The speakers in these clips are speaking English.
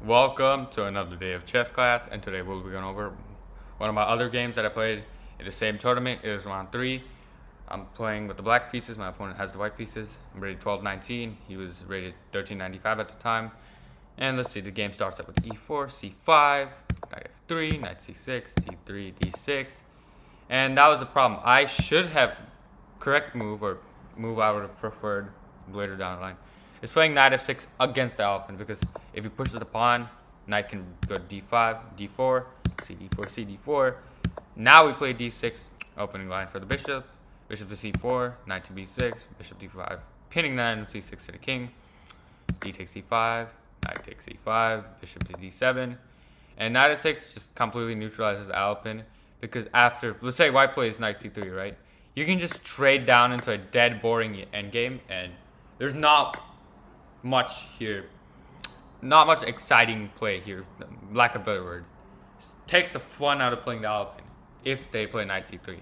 Welcome to another day of chess class, and today we'll be going over one of my other games that I played in the same tournament. It is round 3. I'm playing with the black pieces, my opponent has the white pieces. I'm rated 1219, he was rated 1395 at the time. And let's see, the game starts up with e4, c5, knight f3, knight c6, c3, d6. And that was the problem. I should have correct move, or move I would have preferred later down the line. It's playing knight f6 against the Alapin, because if he pushes the pawn, knight can go to d5, d4, cd4, cd4. Now we play d6, opening line for the bishop. Bishop to c4, knight to b6, bishop d5, pinning knight and c6 to the king. D takes c5, knight takes c5, bishop to d7. And knight f6 just completely neutralizes Alapin, because after, let's say white plays knight c3, right? You can just trade down into a dead boring endgame, and there's not much here, not much exciting play here, lack of a better word. Takes the fun out of playing the Alapin if they play knight c3.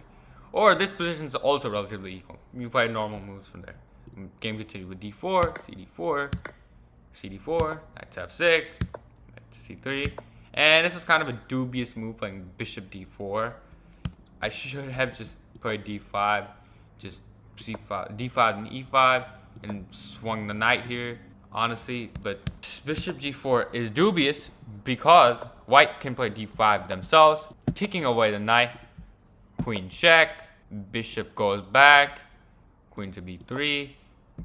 Or this position is also relatively equal. You play normal moves from there. Game continued with d4, cd4, cd4, knight to f6, knight to c3. And this was kind of a dubious move, playing bishop d4. I should have just played d5, just c5, d5 and e5, and swung the knight here, honestly. But bishop g4 is dubious because white can play d5 themselves, kicking away the knight. Queen check, bishop goes back, queen to b3,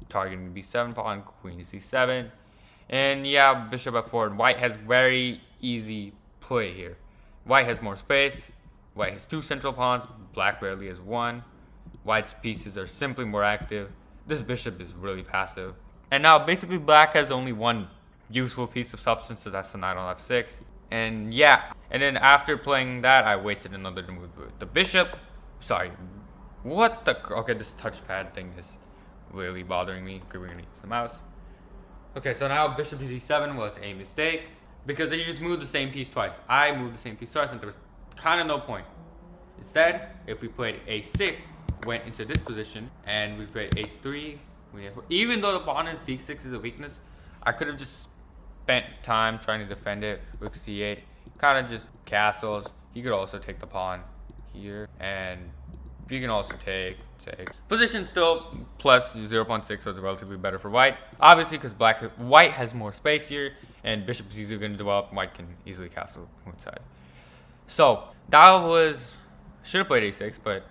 targeting the b7 pawn, queen to c7. And yeah, bishop f4, and white has very easy play here. White has more space, white has 2 central pawns, black barely has 1. White's pieces are simply more active. This bishop is really passive. And now basically black has only one useful piece of substance, so that's the knight on f6. And yeah, and then after playing that, I wasted another move with the bishop. Sorry, what the, okay, this touchpad thing is really bothering me. Okay, we're gonna use the mouse. Okay, so now bishop to d7 was a mistake, because you just moved the same piece twice. I moved the same piece twice, and there was kind of no point. Instead, if we played a6, went into this position, and we played h3, even though the pawn in c6 is a weakness, I could have just spent time trying to defend it. Rook c8, kind of just castles. You could also take the pawn here, and you can also take. Position still plus 0.6, so it's relatively better for white. Obviously, because white has more space here, and bishop is easily going to develop. White can easily castle one side. So that was, should have played a6, but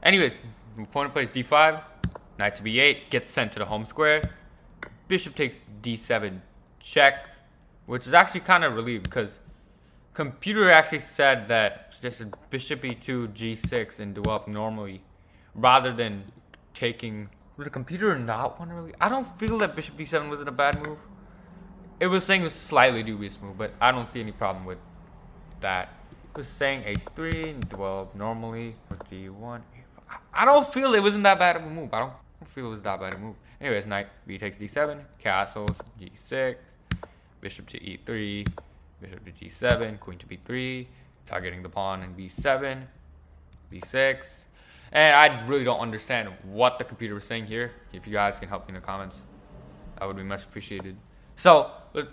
anyways, opponent plays d5, knight to b8, gets sent to the home square. Bishop takes d7 check, which is actually kind of relieved, because computer actually said that suggested bishop e2 g6 and develop normally, rather than taking. Would the computer not want to really? I don't feel that bishop d7 wasn't a bad move. It was saying it was a slightly dubious move, but I don't see any problem with that. It was saying h3 and develop normally with d1. I don't feel it wasn't that bad of a move. I don't feel it was that bad of a move. Anyways, knight b takes d7, castles, g6, bishop to e3, bishop to g7, queen to b3, targeting the pawn in b7, b6. And I really don't understand what the computer was saying here. If you guys can help me in the comments, that would be much appreciated. So the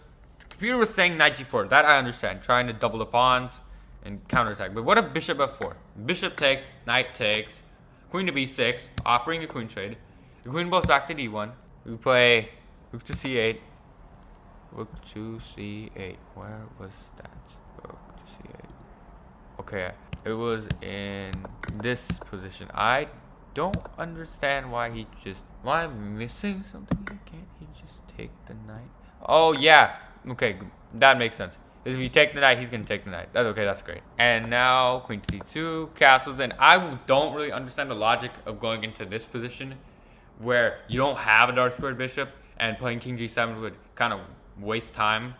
computer was saying knight g4. That I understand, trying to double the pawns and counterattack. But what if bishop f4? Bishop takes, knight takes, queen to b6, offering a queen trade. The queen goes back to d1. We play rook to c8. Rook to c8. Where was that? Rook to c8. Okay, it was in this position. I don't understand why he just. Why am I missing something here? Can't he just take the knight? Oh yeah. Okay, that makes sense. If you take the knight, he's gonna take the knight. That's okay. That's great. And now queen to d2, castles. And I don't really understand the logic of going into this position, where you don't have a dark squared bishop, and playing king g7 would kind of waste time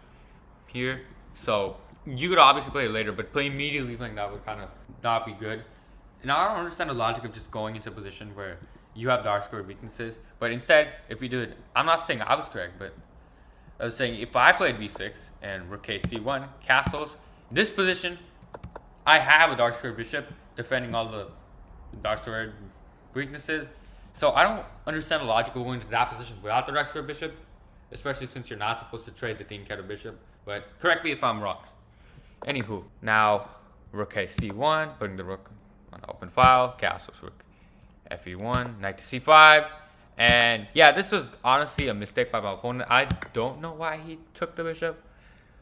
here. So you could obviously play it later, but play immediately playing that would kind of not be good. And I don't understand the logic of just going into a position where you have dark squared weaknesses. But instead, if we do it, I'm not saying I was correct, but I was saying if I played b6 and rook c1, castles, this position, I have a dark squared bishop defending all the dark squared weaknesses. So I don't understand the logic of going to that position without the dark squared bishop. especially since you're not supposed to trade the king counter bishop. But correct me if I'm wrong. Anywho, now rook a c1, putting the rook on open file. Castles rook fe1, knight to c5. And yeah, this was honestly a mistake by my opponent. I don't know why he took the bishop,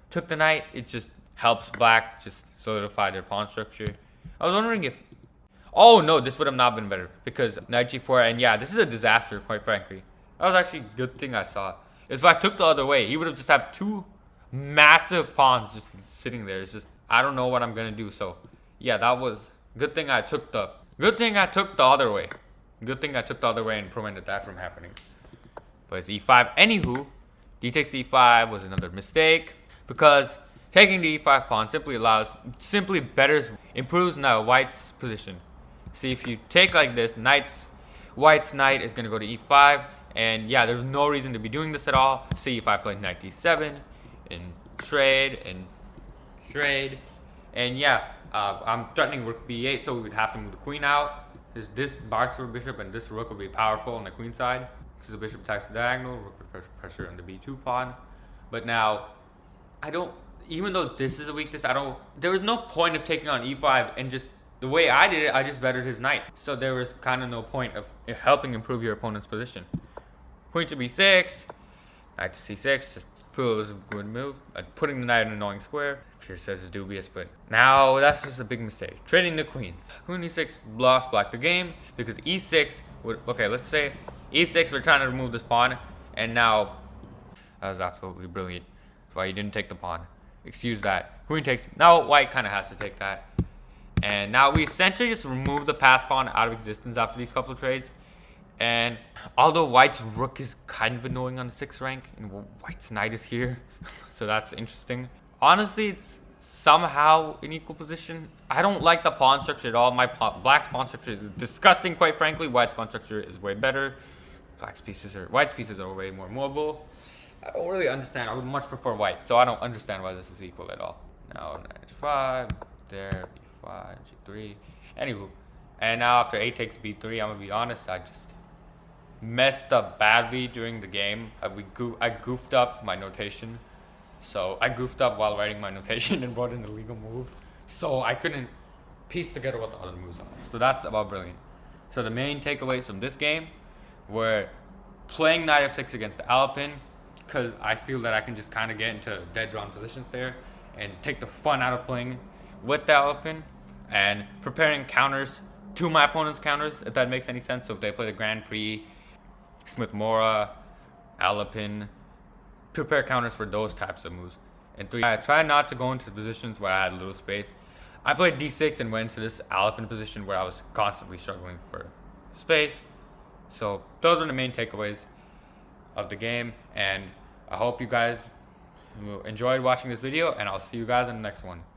took the knight. It just helps black just solidify their pawn structure. I was wondering if, oh no, this would have not been better because knight g4. And yeah, this is a disaster, quite frankly. That was actually a good thing I saw. If I took the other way, he would have just have two massive pawns just sitting there. It's just, I don't know what I'm gonna do. So yeah, that was good thing I took the other way. Good thing I took the other way and prevented that from happening. But it's e5. Anywho, d takes e5 was another mistake because taking the e5 pawn simply improves now white's position. See, if you take like this, white's knight is gonna go to e5, and yeah, there's no reason to be doing this at all. See, if I play knight d7 and trade, and yeah, I'm threatening rook b8, so we would have to move the queen out. This barks for bishop, and this rook will be powerful on the queen side because the bishop attacks the diagonal. Rook would put pressure on the b2 pawn. But now, even though this is a weakness, there was no point of taking on e5, and just the way I did it, I just bettered his knight. So there was kind of no point of helping improve your opponent's position. Queen to b6, knight to c6, just feel it was a good move. Putting the knight in an annoying square, Fear says is dubious, but now that's just a big mistake. Trading the queens. Queen e6 lost black the game because e6 would, okay, let's say e6, we're trying to remove this pawn, and now, that was absolutely brilliant. Why you didn't take the pawn. Excuse that. Queen takes, now white kind of has to take that. And now we essentially just remove the pass pawn out of existence after these couple of trades. And although white's rook is kind of annoying on the 6th rank, and white's knight is here, so that's interesting. Honestly, it's somehow in equal position. I don't like the pawn structure at all. Black's pawn structure is disgusting, quite frankly. White's pawn structure is way better. White's pieces are way more mobile. I don't really understand. I would much prefer white, so I don't understand why this is equal at all. Now knight h5, there, b5, g3. Anywho, and now after a takes b3, I'm gonna be honest, I just messed up badly during the game. I goofed up my notation. So I goofed up while writing my notation and brought in the legal move. So I couldn't piece together what the other moves are. So that's about brilliant. So the main takeaways from this game were playing knight f6 against Alapin, because I feel that I can just kind of get into dead drawn positions there and take the fun out of playing with the Alapin, and preparing counters to my opponent's counters, if that makes any sense. So if they play the Grand Prix, Smith Mora, Alapin, prepare counters for those types of moves. And 3, I try not to go into positions where I had a little space. I played d6 and went into this Alapin position where I was constantly struggling for space. So those are the main takeaways of the game, and I hope you guys enjoyed watching this video, and I'll see you guys in the next one.